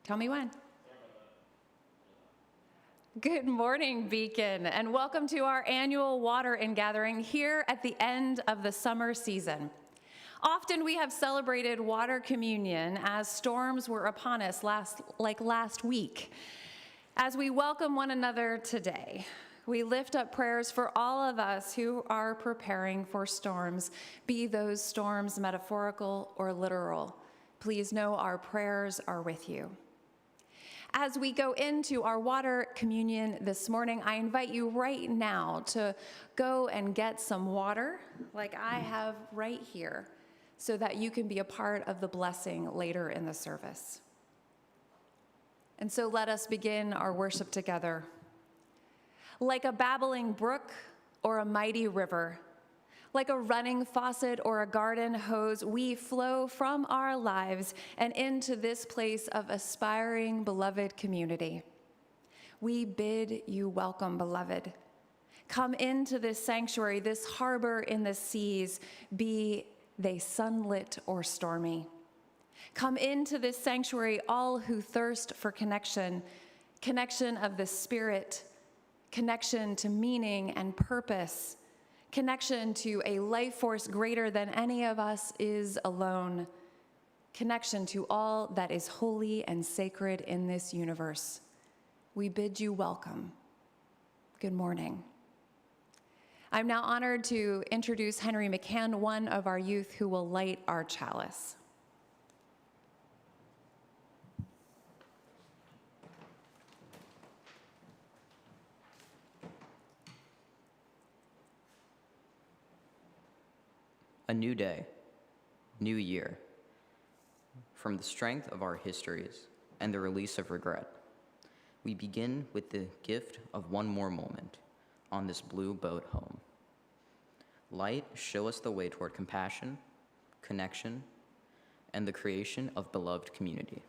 Tell me when. Good morning, Beacon, and welcome to our annual water ingathering here at the end of the summer season. Often we have celebrated water communion as storms were upon us last week. As we welcome one another today, we lift up prayers for all of us who are preparing for storms, be those storms metaphorical or literal. Please know our prayers are with you. As we go into our water communion this morning, I invite you right now to go and get some water, like I have right here, so that you can be a part of the blessing later in the service. And so let us begin our worship together. Like a babbling brook or a mighty river, like a running faucet or a garden hose, we flow from our lives and into this place of aspiring, beloved community. We bid you welcome, beloved. Come into this sanctuary, this harbor in the seas, be they sunlit or stormy. Come into this sanctuary, all who thirst for connection, connection of the Spirit, connection to meaning and purpose, connection to a life force greater than any of us is alone, connection to all that is holy and sacred in this universe. We bid you welcome. Good morning. I'm now honored to introduce Henry McCann, one of our youth who will light our chalice. A new day, new year. From the strength of our histories and the release of regret, we begin with the gift of one more moment on this blue boat home. Light, show us the way toward compassion, connection, and the creation of beloved community.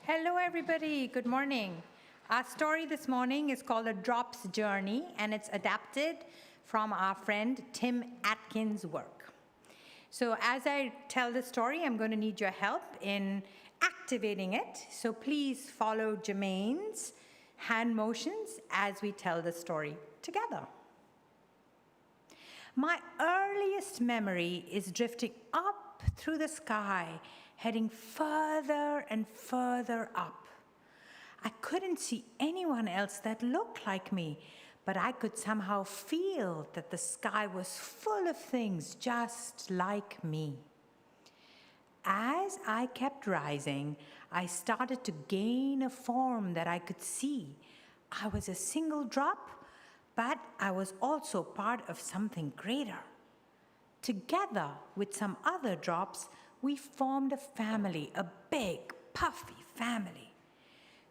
Hello, everybody. Good morning. Our story this morning is called A Drop's Journey, and it's adapted from our friend Tim Atkins' work. So as I tell the story, I'm going to need your help in activating it. So please follow Jermaine's hand motions as we tell the story together. My earliest memory is drifting up through the sky, heading further and further up. I couldn't see anyone else that looked like me, but I could somehow feel that the sky was full of things just like me. As I kept rising, I started to gain a form that I could see. I was a single drop, but I was also part of something greater. Together with some other drops, we formed a family, a big, puffy family.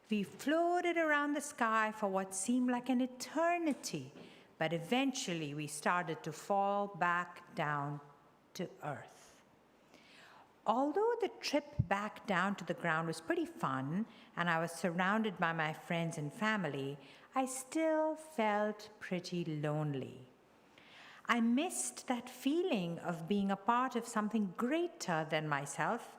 We floated around the sky for what seemed like an eternity, but eventually we started to fall back down to earth. Although the trip back down to the ground was pretty fun, and I was surrounded by my friends and family, I still felt pretty lonely. I missed that feeling of being a part of something greater than myself,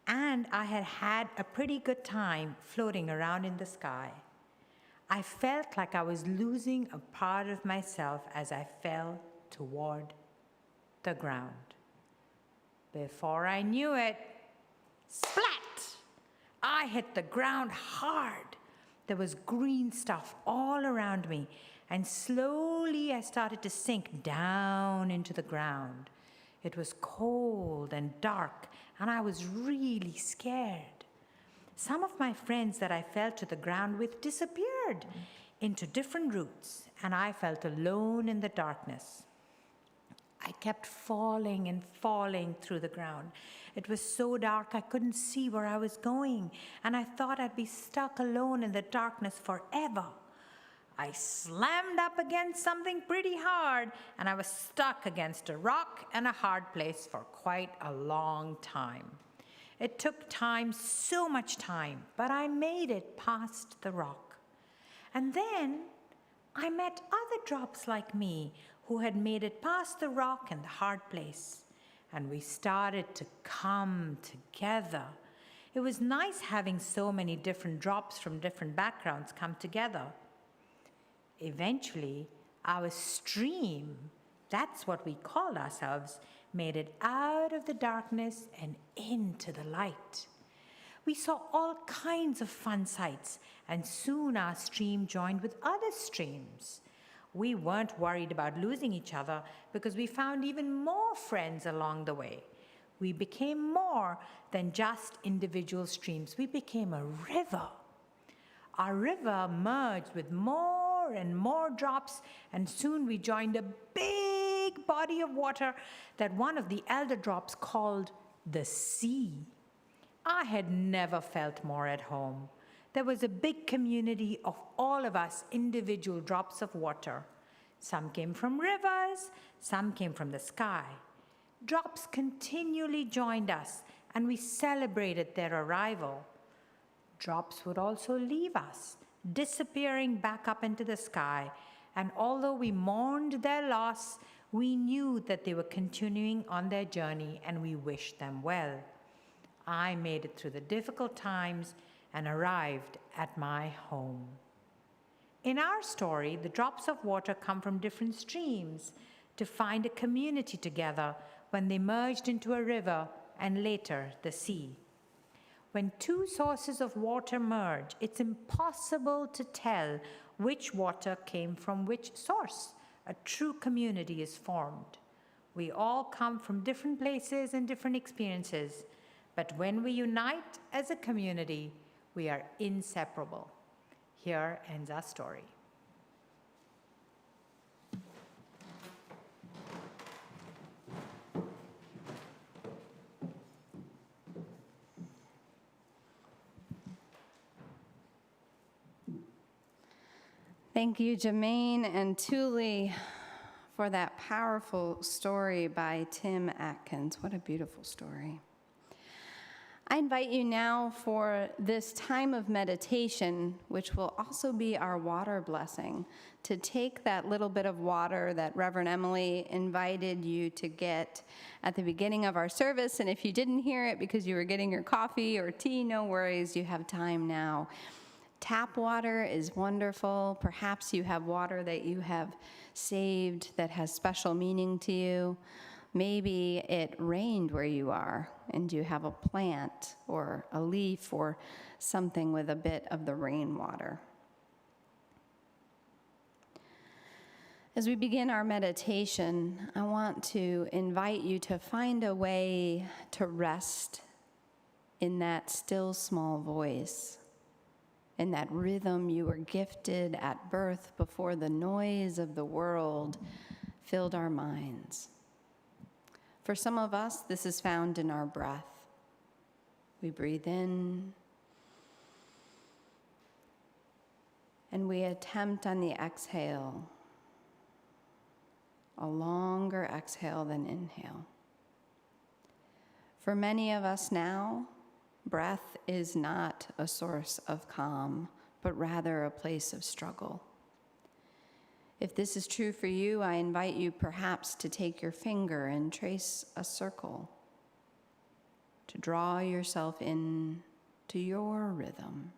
and I had had a pretty good time floating around in the sky. I felt like I was losing a part of myself as I fell toward the ground. Before I knew it, splat! I hit the ground hard. There was green stuff all around me, and slowly I started to sink down into the ground. It was cold and dark, and I was really scared. Some of my friends that I fell to the ground with disappeared into different routes, and I felt alone in the darkness. I kept falling and falling through the ground. It was so dark I couldn't see where I was going, and I thought I'd be stuck alone in the darkness forever. I slammed up against something pretty hard, and I was stuck against a rock and a hard place for quite a long time. It took time, so much time, but I made it past the rock. And then I met other drops like me who had made it past the rock and the hard place, and we started to come together. It was nice having so many different drops from different backgrounds come together. Eventually, our stream, that's what we call ourselves, made it out of the darkness and into the light. We saw all kinds of fun sights, and soon our stream joined with other streams. We weren't worried about losing each other because we found even more friends along the way. We became more than just individual streams. We became a river. Our river merged with more and more drops, and soon we joined a big body of water that one of the elder drops called the sea. I had never felt more at home. There was a big community of all of us individual drops of water. Some came from rivers, some came from the sky. Drops continually joined us, and we celebrated their arrival. Drops would also leave us, disappearing back up into the sky, and although we mourned their loss, we knew that they were continuing on their journey, and we wished them well. I made it through the difficult times and arrived at my home. In our story, the drops of water come from different streams to find a community together when they merged into a river and later the sea. When two sources of water merge, it's impossible to tell which water came from which source. A true community is formed. We all come from different places and different experiences, but when we unite as a community, we are inseparable. Here ends our story. Thank you, Jermaine and Thule, for that powerful story by Tim Atkins. What a beautiful story. I invite you now for this time of meditation, which will also be our water blessing, to take that little bit of water that Reverend Emily invited you to get at the beginning of our service. And if you didn't hear it because you were getting your coffee or tea, no worries, you have time now. Tap water is wonderful. Perhaps you have water that you have saved that has special meaning to you. Maybe it rained where you are and you have a plant or a leaf or something with a bit of the rainwater. As we begin our meditation, I want to invite you to find a way to rest in that still small voice, in that rhythm you were gifted at birth before the noise of the world filled our minds. For some of us, this is found in our breath. We breathe in, and we attempt on the exhale, a longer exhale than inhale. For many of us now, breath is not a source of calm, but rather a place of struggle. If this is true for you, I invite you perhaps to take your finger and trace a circle, to draw yourself in to your rhythm,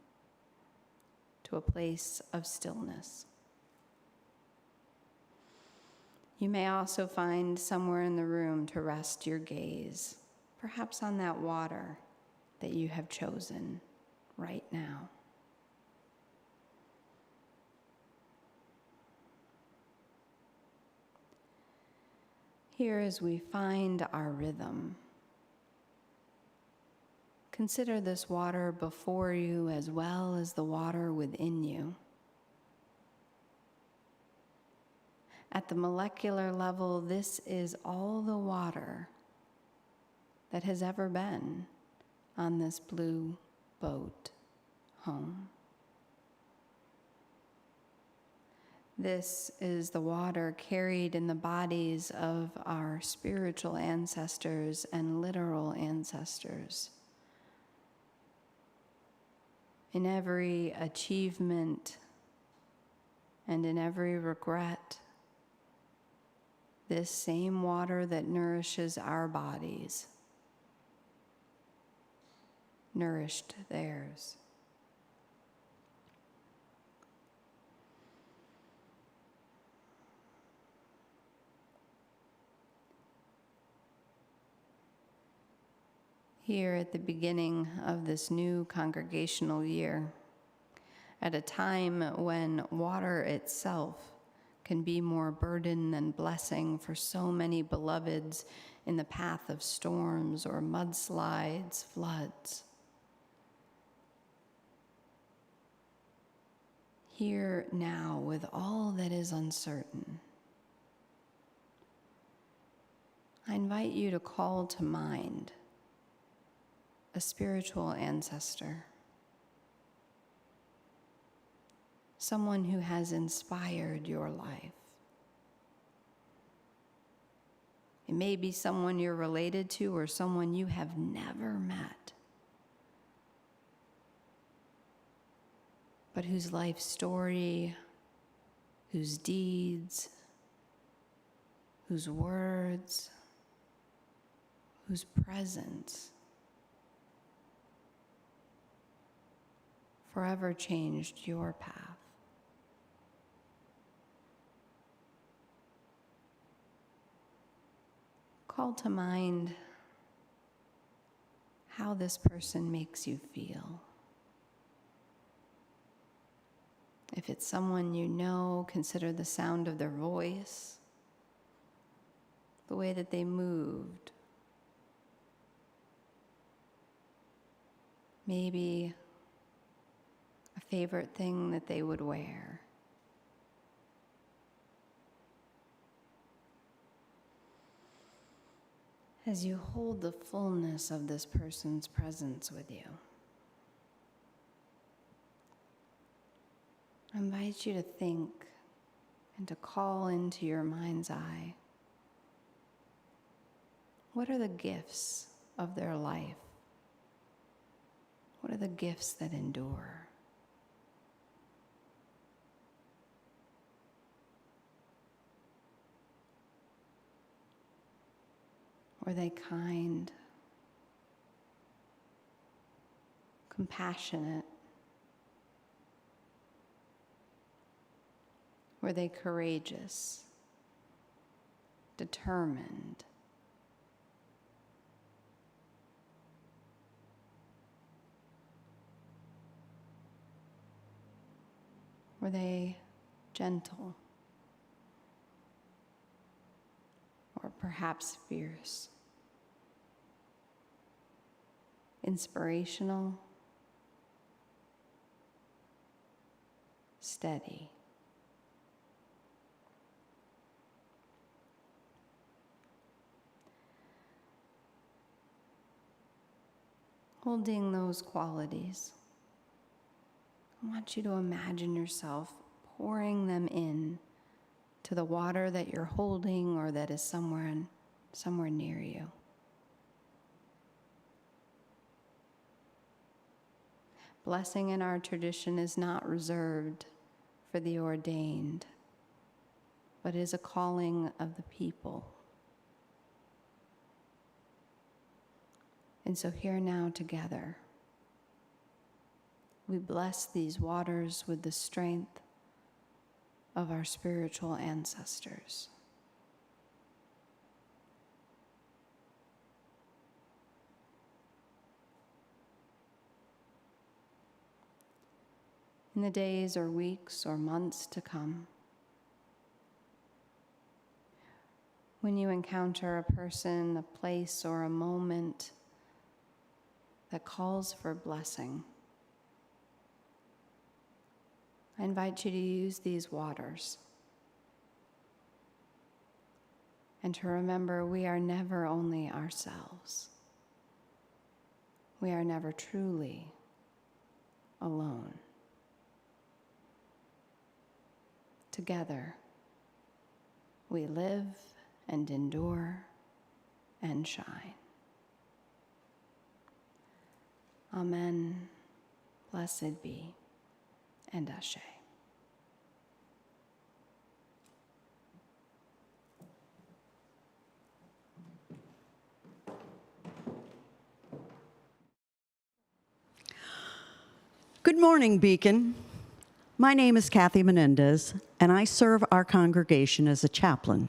to a place of stillness. You may also find somewhere in the room to rest your gaze, perhaps on that water that you have chosen right now. Here, as we find our rhythm, consider this water before you as well as the water within you. At the molecular level, this is all the water that has ever been on this blue boat home. This is the water carried in the bodies of our spiritual ancestors and literal ancestors. In every achievement and in every regret, this same water that nourishes our bodies nourished theirs. Here at the beginning of this new congregational year, at a time when water itself can be more burden than blessing for so many beloveds in the path of storms or mudslides, floods. Here now, with all that is uncertain, I invite you to call to mind a spiritual ancestor, someone who has inspired your life. It may be someone you're related to or someone you have never met, but whose life story, whose deeds, whose words, whose presence forever changed your path. Call to mind how this person makes you feel. If it's someone you know, consider the sound of their voice, the way that they moved. Maybe a favorite thing that they would wear. As you hold the fullness of this person's presence with you, I invite you to think and to call into your mind's eye, what are the gifts of their life? What are the gifts that endure? Were they kind, compassionate? Were they courageous, determined? Were they gentle? Or perhaps fierce? Inspirational? Steady? Holding those qualities, I want you to imagine yourself pouring them in to the water that you're holding or that is somewhere near you. Blessing in our tradition is not reserved for the ordained, but is a calling of the people. And so here now together, we bless these waters with the strength of our spiritual ancestors. In the days or weeks or months to come, when you encounter a person, a place, or a moment that calls for blessing, I invite you to use these waters and to remember we are never only ourselves. We are never truly alone. together we live and endure and shine. Amen. Blessed be, and Ashe. Good morning, Beacon. My name is Kathy Menendez, and I serve our congregation as a chaplain.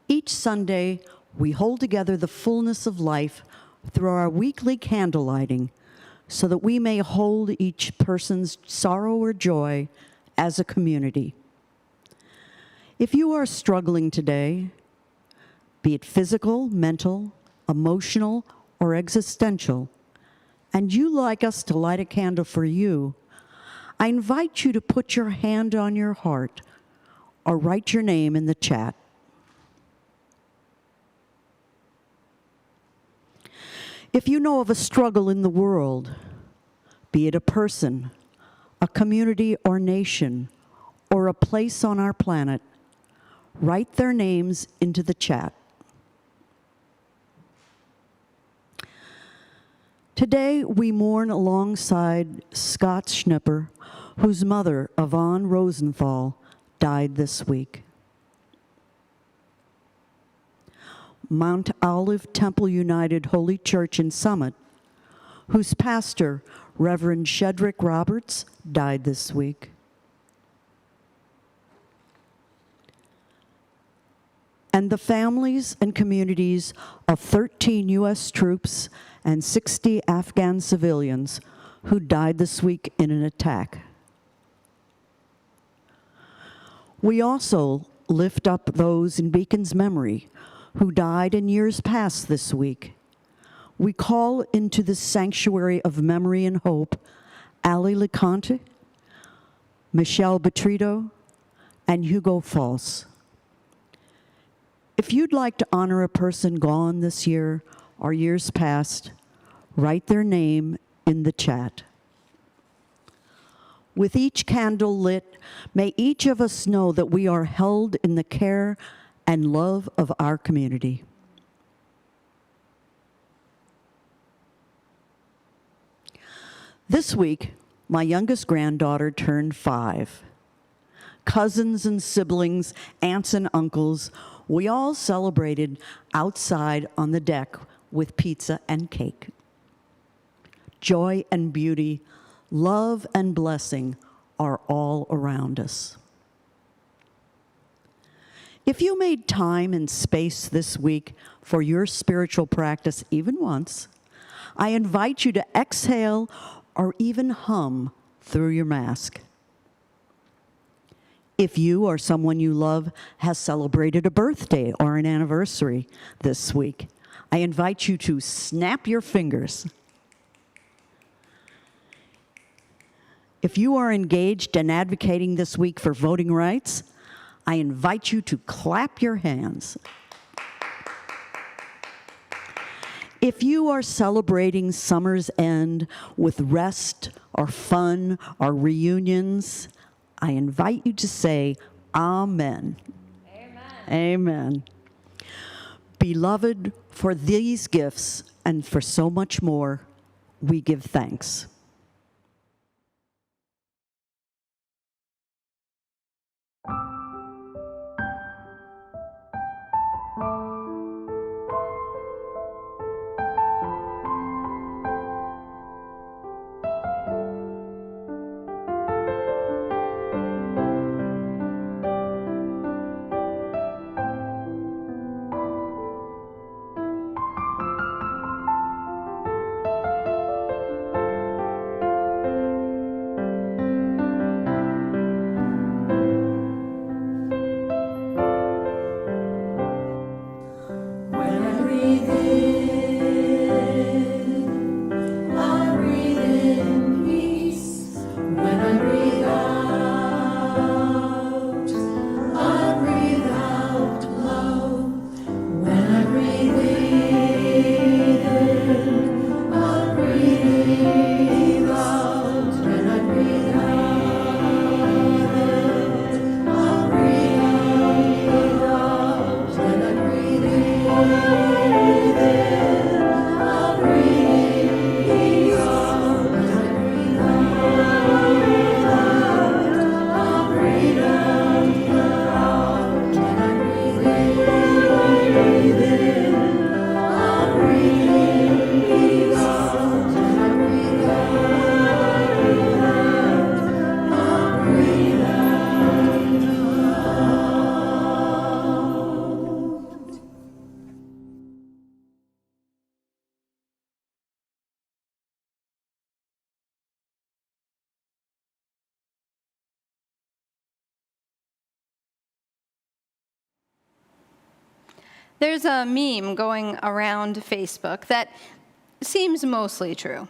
Each Sunday, we hold together the fullness of life through our weekly candle lighting so that we may hold each person's sorrow or joy as a community. If you are struggling today, be it physical, mental, emotional, or existential, and you'd like us to light a candle for you, I invite you to put your hand on your heart or write your name in the chat. If you know of a struggle in the world, be it a person, a community or nation, or a place on our planet, write their names into the chat. Today, we mourn alongside Scott Schnipper, whose mother, Yvonne Rosenthal, died this week. Mount Olive Temple United Holy Church in Summit, whose pastor, Reverend Shedrick Roberts, died this week. And the families and communities of 13 U.S. troops and 60 Afghan civilians who died this week in an attack. We also lift up those in Beacon's memory who died in years past this week. We call into the sanctuary of memory and hope Ali LeConte, Michelle Betrito, and Hugo False. If you'd like to honor a person gone this year or years past, write their name in the chat. With each candle lit, may each of us know that we are held in the care and love of our community. This week, my youngest granddaughter turned 5. Cousins and siblings, aunts and uncles, we all celebrated outside on the deck with pizza and cake. Joy and beauty, love and blessing are all around us. If you made time and space this week for your spiritual practice even once, I invite you to exhale or even hum through your mask. If you or someone you love has celebrated a birthday or an anniversary this week, I invite you to snap your fingers. If you are engaged and advocating this week for voting rights, I invite you to clap your hands. If you are celebrating summer's end with rest or fun or reunions, I invite you to say, Amen. Amen. Amen. Beloved, for these gifts and for so much more, we give thanks. There's a meme going around Facebook that seems mostly true.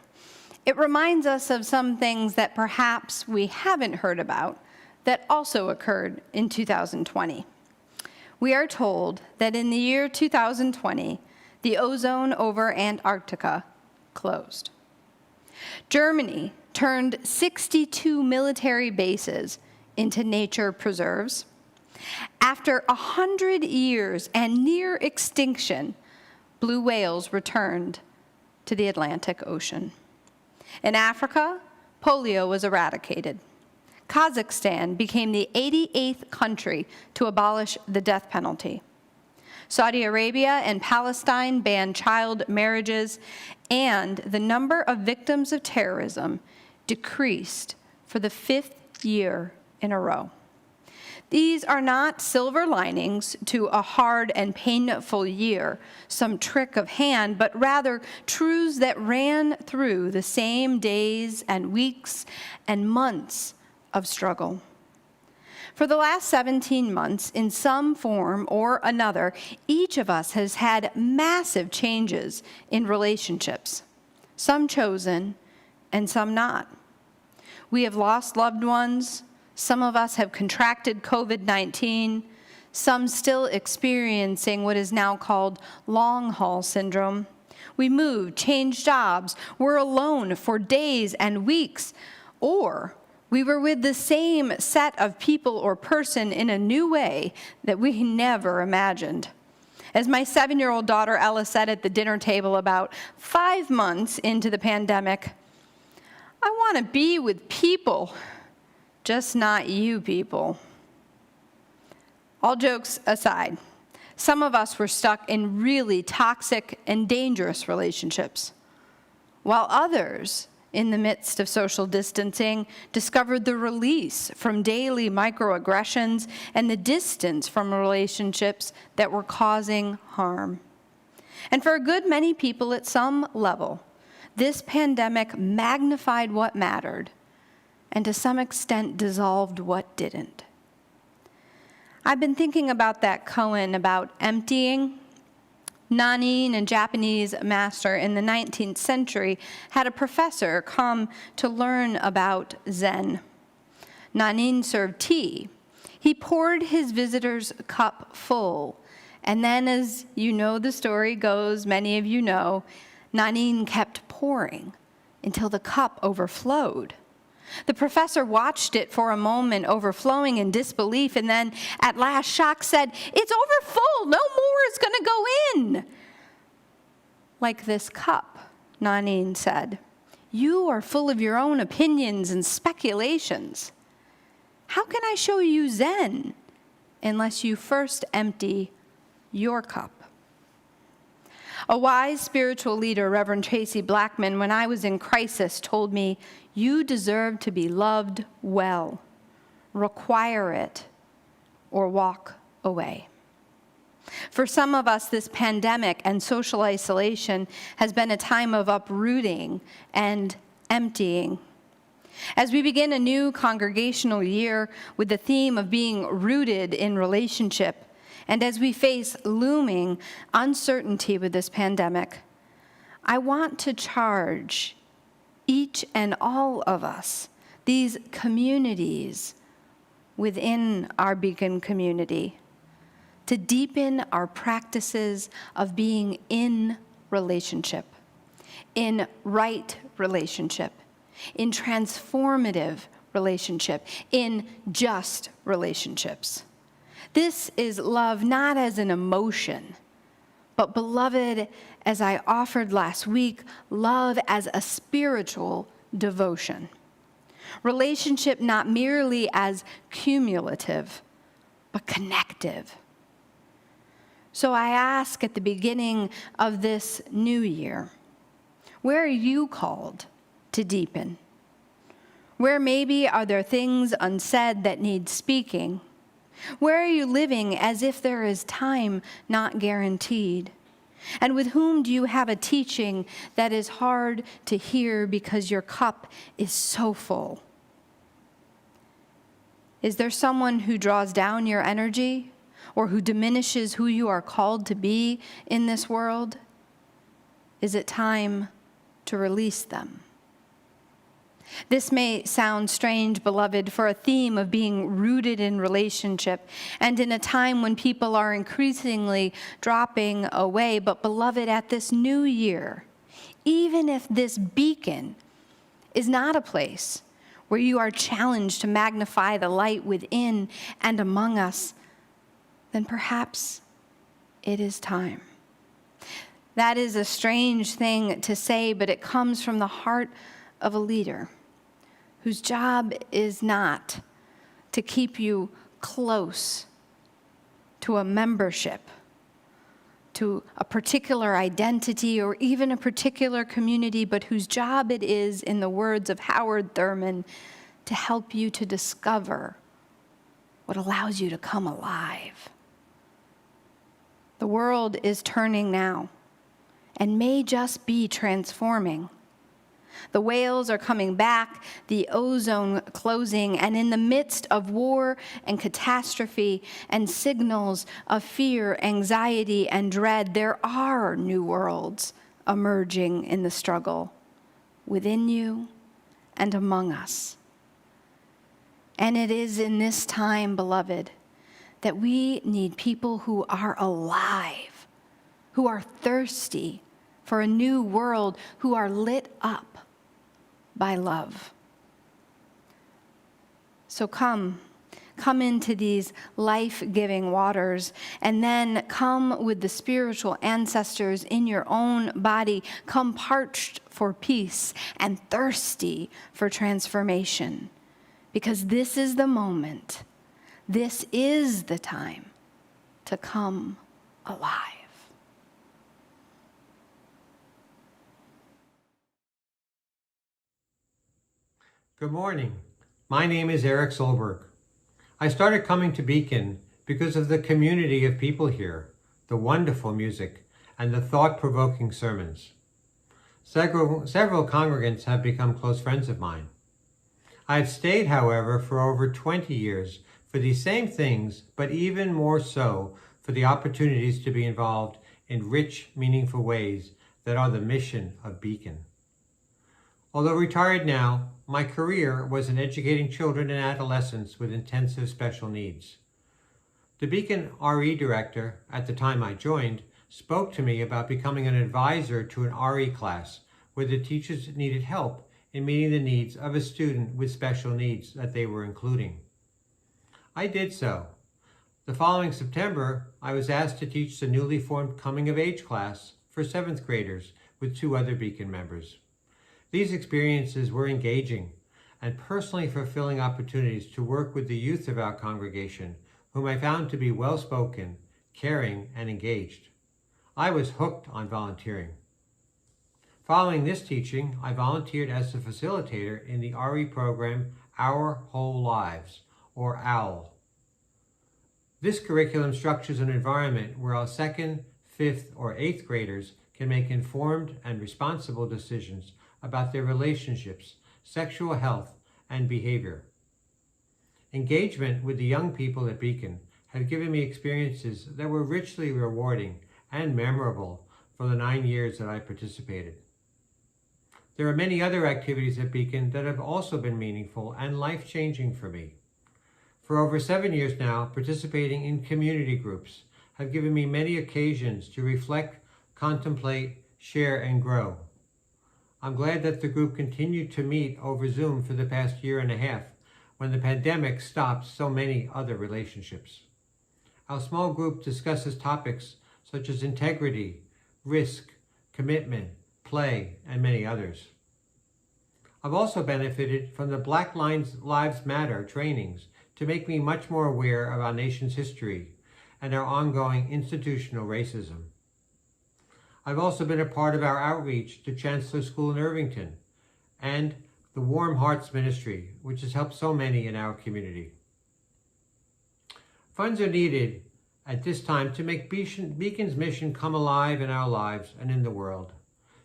It reminds us of some things that perhaps we haven't heard about that also occurred in 2020. We are told that in the year 2020, the ozone over Antarctica closed. Germany turned 62 military bases into nature preserves. After 100 years and near extinction, blue whales returned to the Atlantic Ocean. In Africa, polio was eradicated. Kazakhstan became the 88th country to abolish the death penalty. Saudi Arabia and Palestine banned child marriages, and the number of victims of terrorism decreased for the 5th year in a row. These are not silver linings to a hard and painful year, some trick of hand, but rather truths that ran through the same days and weeks and months of struggle. For the last 17 months, in some form or another, each of us has had massive changes in relationships, some chosen and some not. We have lost loved ones. Some of us have contracted COVID-19, some still experiencing what is now called long-haul syndrome. We moved, changed jobs, were alone for days and weeks, or we were with the same set of people or person in a new way that we never imagined. As my 7-year-old daughter Ella said at the dinner table about 5 months into the pandemic, "I want to be with people, just not you people." All jokes aside, some of us were stuck in really toxic and dangerous relationships, while others, in the midst of social distancing, discovered the release from daily microaggressions and the distance from relationships that were causing harm. And for a good many people at some level, this pandemic magnified what mattered and to some extent dissolved what didn't. I've been thinking about that koan about emptying. Nanin, a Japanese master in the 19th century, had a professor come to learn about Zen. Nanin served tea. He poured his visitor's cup full, and then, as you know the story goes, many of you know, Nanin kept pouring until the cup overflowed. The professor watched it for a moment, overflowing in disbelief, and then, at last, shocked, said, "It's overfull. No more is going to go in." "Like this cup," Nanin said. "You are full of your own opinions and speculations. How can I show you Zen unless you first empty your cup?" A wise spiritual leader, Reverend Tracy Blackman, when I was in crisis, told me, "You deserve to be loved well. Require it or walk away." For some of us, this pandemic and social isolation has been a time of uprooting and emptying. As we begin a new congregational year with the theme of being rooted in relationship, and as we face looming uncertainty with this pandemic, I want to charge each and all of us, these communities within our Beacon community, to deepen our practices of being in relationship, in right relationship, in transformative relationship, in just relationships. This is love not as an emotion, but beloved, as I offered last week, love as a spiritual devotion. Relationship not merely as cumulative, but connective. So I ask at the beginning of this new year, where are you called to deepen? Where maybe are there things unsaid that need speaking? Where are you living as if there is time not guaranteed? And with whom do you have a teaching that is hard to hear because your cup is so full? Is there someone who draws down your energy? or who diminishes who you are called to be in this world, is it time to release them? This may sound strange, beloved, for a theme of being rooted in relationship and in a time when people are increasingly dropping away. But beloved, at this new year, even if this beacon is not a place where you are challenged to magnify the light within and among us, then perhaps it is time. That is a strange thing to say, but it comes from the heart of a leader whose job is not to keep you close to a membership, to a particular identity or even a particular community, but whose job it is, in the words of Howard Thurman, to help you to discover what allows you to come alive. The world is turning now and may just be transforming. The whales are coming back, the ozone closing, and in the midst of war and catastrophe and signals of fear, anxiety, and dread, there are new worlds emerging in the struggle within you and among us. And it is in this time, beloved, that we need people who are alive, who are thirsty for a new world, who are lit up by love. So come into these life-giving waters, and then come with the spiritual ancestors in your own body. Come parched for peace and thirsty for transformation, because this is the moment, this is the time to come alive. Good morning. My name is Eric Solberg. I started coming to Beacon because of the community of people here, the wonderful music, and the thought-provoking sermons. Several congregants have become close friends of mine. I have stayed, however, for over 20 years for these same things, but even more so for the opportunities to be involved in rich, meaningful ways that are the mission of Beacon. Although retired now, my career was in educating children and adolescents with intensive special needs. The Beacon RE director, at the time I joined, spoke to me about becoming an advisor to an RE class where the teachers needed help in meeting the needs of a student with special needs that they were including. I did so. The following September, I was asked to teach the newly formed coming of age class for 7th graders with 2 other Beacon members. These experiences were engaging and personally fulfilling opportunities to work with the youth of our congregation, whom I found to be well-spoken, caring, and engaged. I was hooked on volunteering. Following this teaching, I volunteered as a facilitator in the RE program Our Whole Lives, or OWL. This curriculum structures an environment where our 2nd, 5th, or 8th graders can make informed and responsible decisions about their relationships, sexual health, and behavior. Engagement with the young people at Beacon have given me experiences that were richly rewarding and memorable for the 9 years that I participated. There are many other activities at Beacon that have also been meaningful and life-changing for me. For over 7 years now, participating in community groups have given me many occasions to reflect, contemplate, share, and grow. I'm glad that the group continued to meet over Zoom for the past year and a half, when the pandemic stopped so many other relationships. Our small group discusses topics such as integrity, risk, commitment, play, and many others. I've also benefited from the Black Lives Matter trainings to make me much more aware of our nation's history and our ongoing institutional racism. I've also been a part of our outreach to Chancellor School in Irvington and the Warm Hearts Ministry, which has helped so many in our community. Funds are needed at this time to make Beacon's mission come alive in our lives and in the world.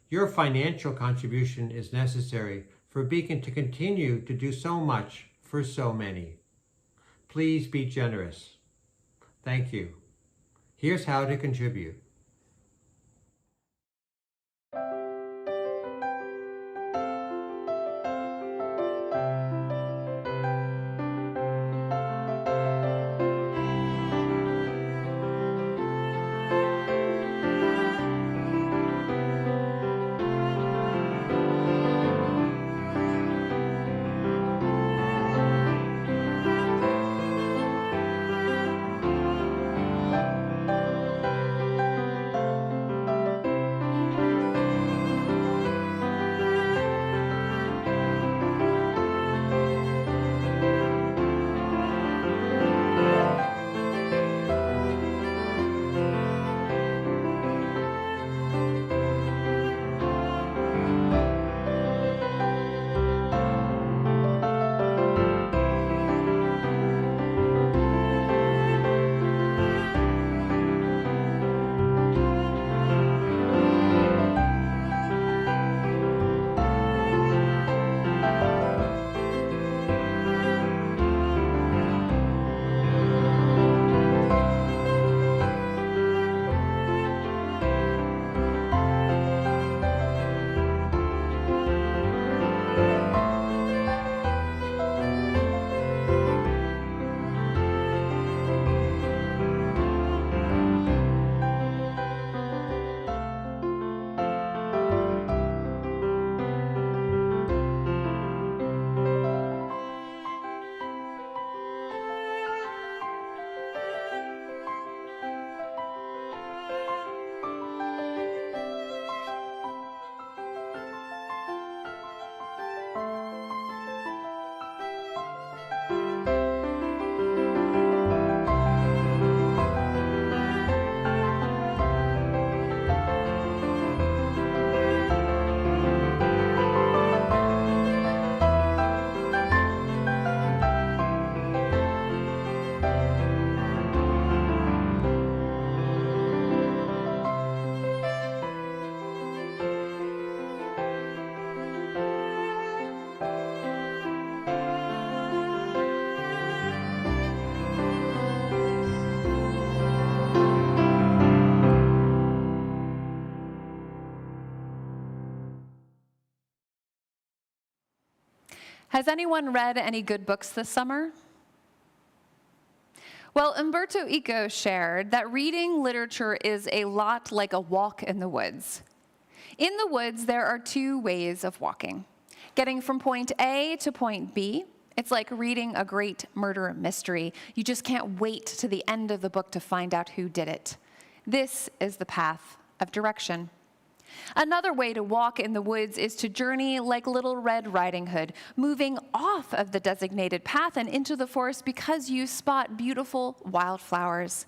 Your financial contribution is necessary for Beacon to continue to do so much for so many. Please be generous. Thank you. Here's how to contribute. Has anyone read any good books this summer? Well, Umberto Eco shared that reading literature is a lot like a walk in the woods. In the woods, there are two ways of walking. Getting from point A to point B, it's like reading a great murder mystery. You just can't wait to the end of the book to find out who did it. This is the path of direction. Another way to walk in the woods is to journey like Little Red Riding Hood, moving off of the designated path and into the forest because you spot beautiful wildflowers.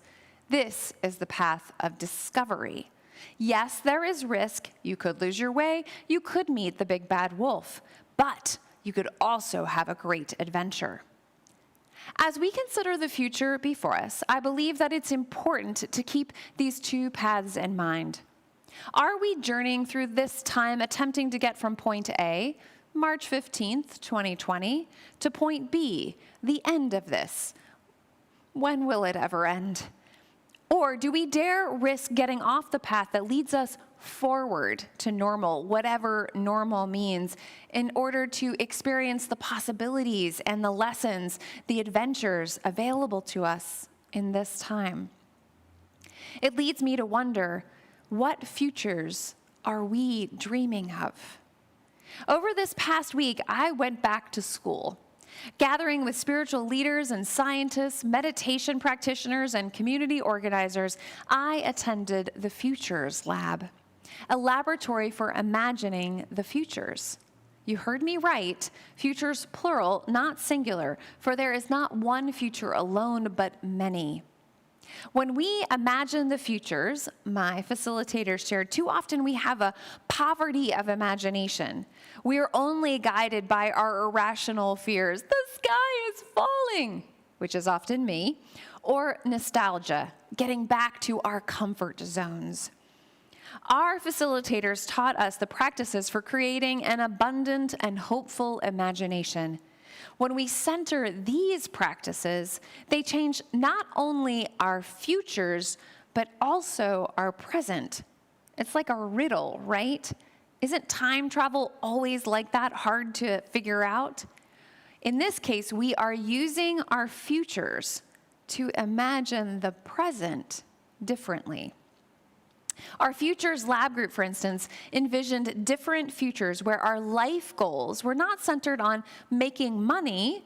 This is the path of discovery. Yes, there is risk. You could lose your way. You could meet the big bad wolf. But you could also have a great adventure. As we consider the future before us, I believe that it's important to keep these two paths in mind. Are we journeying through this time attempting to get from point A, March 15th, 2020, to point B, the end of this? When will it ever end? Or do we dare risk getting off the path that leads us forward to normal, whatever normal means, in order to experience the possibilities and the lessons, the adventures available to us in this time? It leads me to wonder, what futures are we dreaming of? Over this past week, I went back to school, gathering with spiritual leaders and scientists, meditation practitioners, and community organizers. I attended the Futures Lab, a laboratory for imagining the futures. You heard me right, futures plural, not singular, for there is not one future alone, but many. When we imagine the futures, my facilitators shared, too often we have a poverty of imagination. We are only guided by our irrational fears. The sky is falling, which is often me, or nostalgia, getting back to our comfort zones. Our facilitators taught us the practices for creating an abundant and hopeful imagination. When we center these practices, they change not only our futures, but also our present. It's like a riddle, right? Isn't time travel always like that, hard to figure out? In this case, we are using our futures to imagine the present differently. Our Futures Lab group, for instance, envisioned different futures where our life goals were not centered on making money,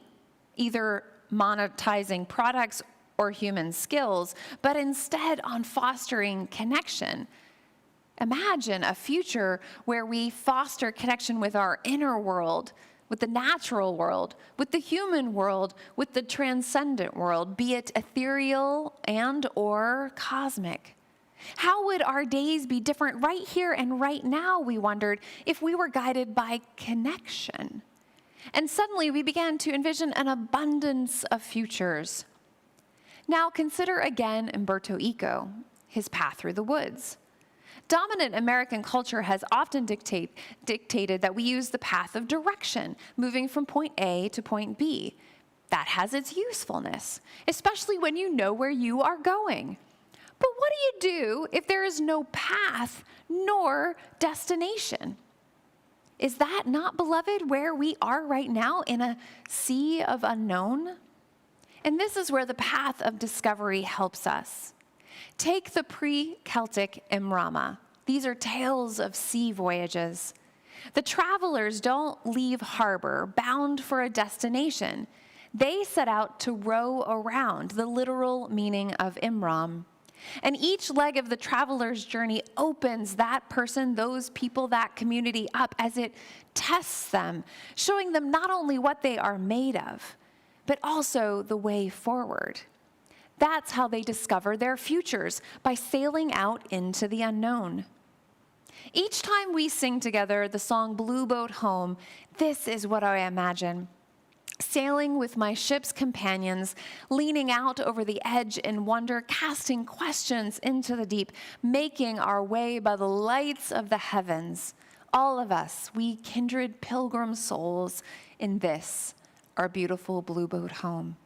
either monetizing products or human skills, but instead on fostering connection. Imagine a future where we foster connection with our inner world, with the natural world, with the human world, with the transcendent world, be it ethereal and or cosmic. How would our days be different right here and right now, we wondered, if we were guided by connection? And suddenly we began to envision an abundance of futures. Now consider again Umberto Eco, his path through the woods. Dominant American culture has often dictated that we use the path of direction, moving from point A to point B. That has its usefulness, especially when you know where you are going. But what do you do if there is no path nor destination? Is that not, beloved, where we are right now in a sea of unknown? And this is where the path of discovery helps us. Take the pre-Celtic Imrama. These are tales of sea voyages. The travelers don't leave harbor bound for a destination. They set out to row around, the literal meaning of Imram. And each leg of the traveler's journey opens that person, those people, that community up as it tests them, showing them not only what they are made of, but also the way forward. That's how they discover their futures, by sailing out into the unknown. Each time we sing together the song Blue Boat Home, this is what I imagine. Sailing with my ship's companions, leaning out over the edge in wonder, casting questions into the deep, making our way by the lights of the heavens. All of us, we kindred pilgrim souls in this, our beautiful blue boat home.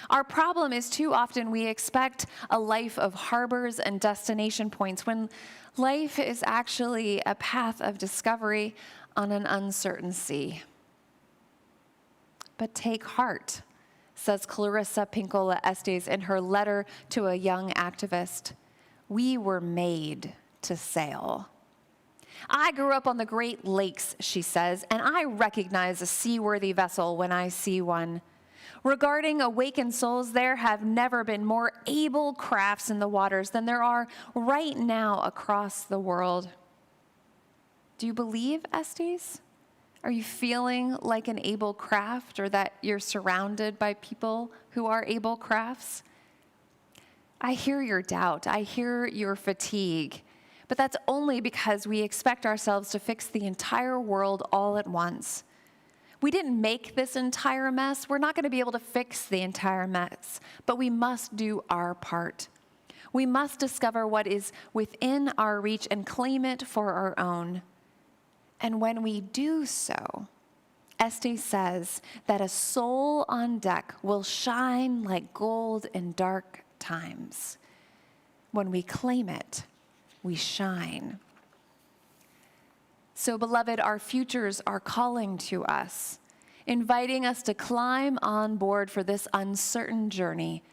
Our problem is too often we expect a life of harbors and destination points when life is actually a path of discovery on an uncertain sea. But take heart, says Clarissa Pinkola Estes in her letter to a young activist. We were made to sail. I grew up on the Great Lakes, she says, and I recognize a seaworthy vessel when I see one. Regarding awakened souls, there have never been more able crafts in the waters than there are right now across the world. Do you believe, Estes? Are you feeling like an able craft, or that you're surrounded by people who are able crafts? I hear your doubt. I hear your fatigue. But that's only because we expect ourselves to fix the entire world all at once. We didn't make this entire mess. We're not going to be able to fix the entire mess, but we must do our part. We must discover what is within our reach and claim it for our own. And when we do so, Estes says that a soul on deck will shine like gold in dark times. When we claim it, we shine. So, beloved, our futures are calling to us, inviting us to climb on board for this uncertain journey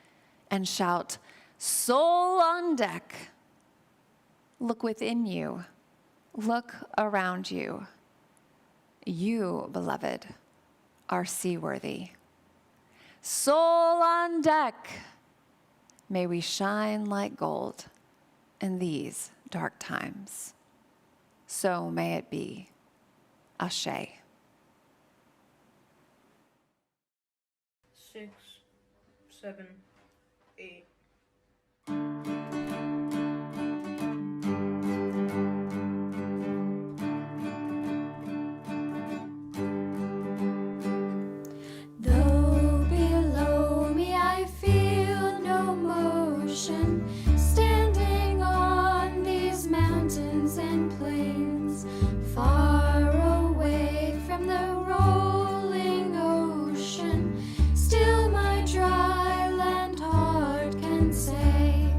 and shout, "Soul on deck!" Look within you. Look around you. You, beloved, are seaworthy. Soul on deck! May we shine like gold in these dark times. So may it be. Ashe. 6, 7, 8. Though below me I feel no motion, standing on these mountains and plains, far away from the rolling and say,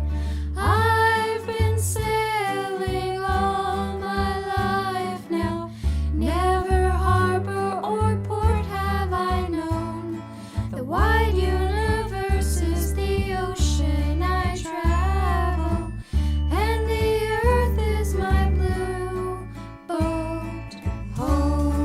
I've been sailing all my life now. Never harbor or port have I known. The wide universe is the ocean I travel, and the earth is my blue boat home.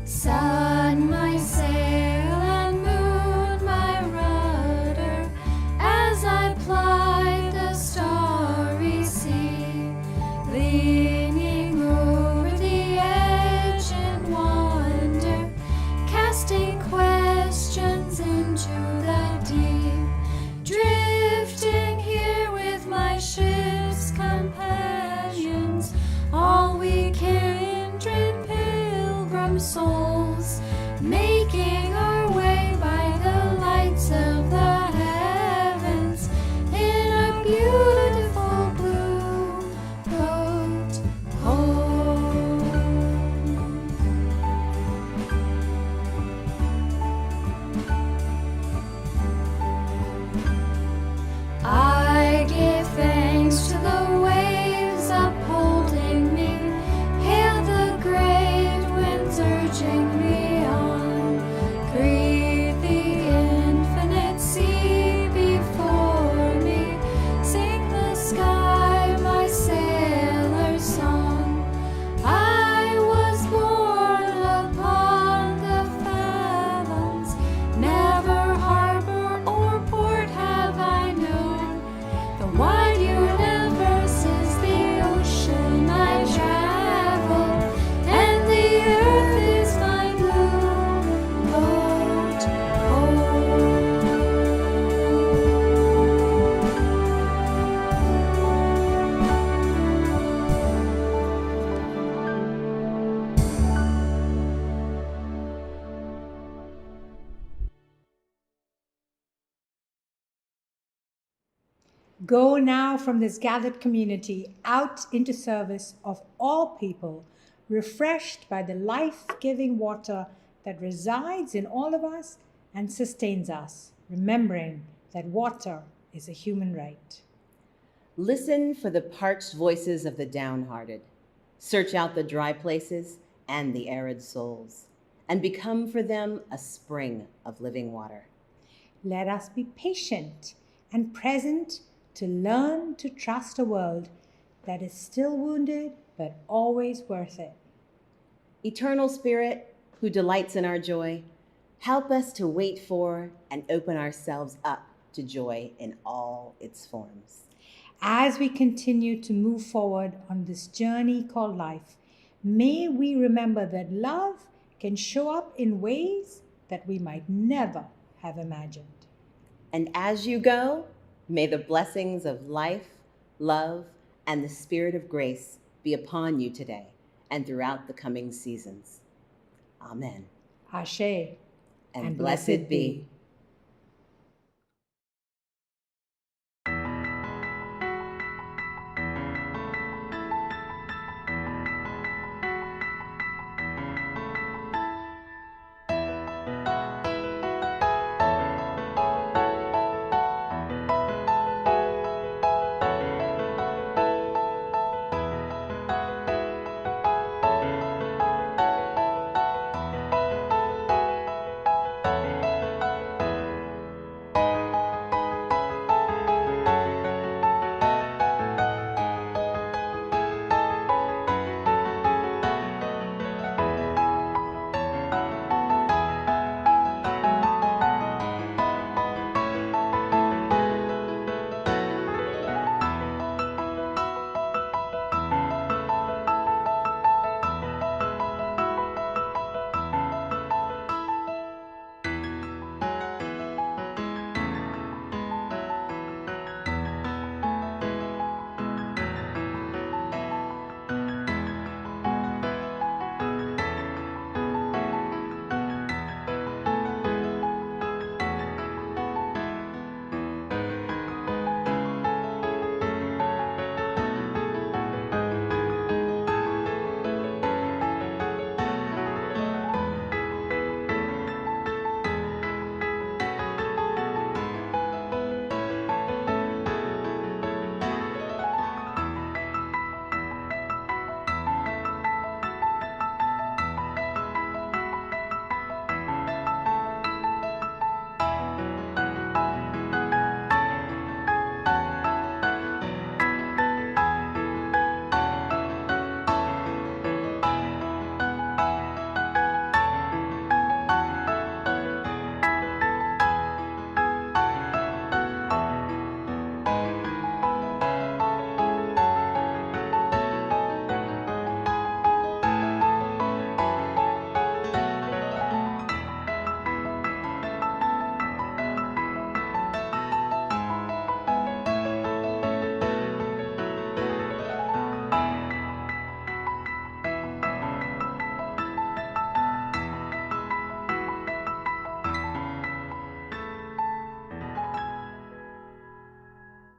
Sun, my sail, and moon, my rudder, as I ply the starry sea, leaning over the edge in wonder, casting questions into the deep, drifting here with my ship's companions, all we kindred pilgrim souls, making our way by the lights of the heavens in a beautiful blue boat home. I give thanks to the waves upholding me, hail the great winds urging me on, greet the infinite sea before me, sing the sky my sailor's song. I was born upon the fathoms, never harbor or port have I known. The wide universe is the ocean I travel, and the earth is my blue boat home. Go now from this gathered community out into service of all people, refreshed by the life-giving water that resides in all of us and sustains us, remembering that water is a human right. Listen for the parched voices of the downhearted. Search out the dry places and the arid souls, and become for them a spring of living water. Let us be patient and present to learn to trust a world that is still wounded but always worth it. Eternal Spirit, who delights in our joy, help us to wait for and open ourselves up to joy in all its forms. As we continue to move forward on this journey called life, may we remember that love can show up in ways that we might never have imagined. And as you go, may the blessings of life, love, and the spirit of grace be upon you today and throughout the coming seasons. Amen. Ashe. And blessed be.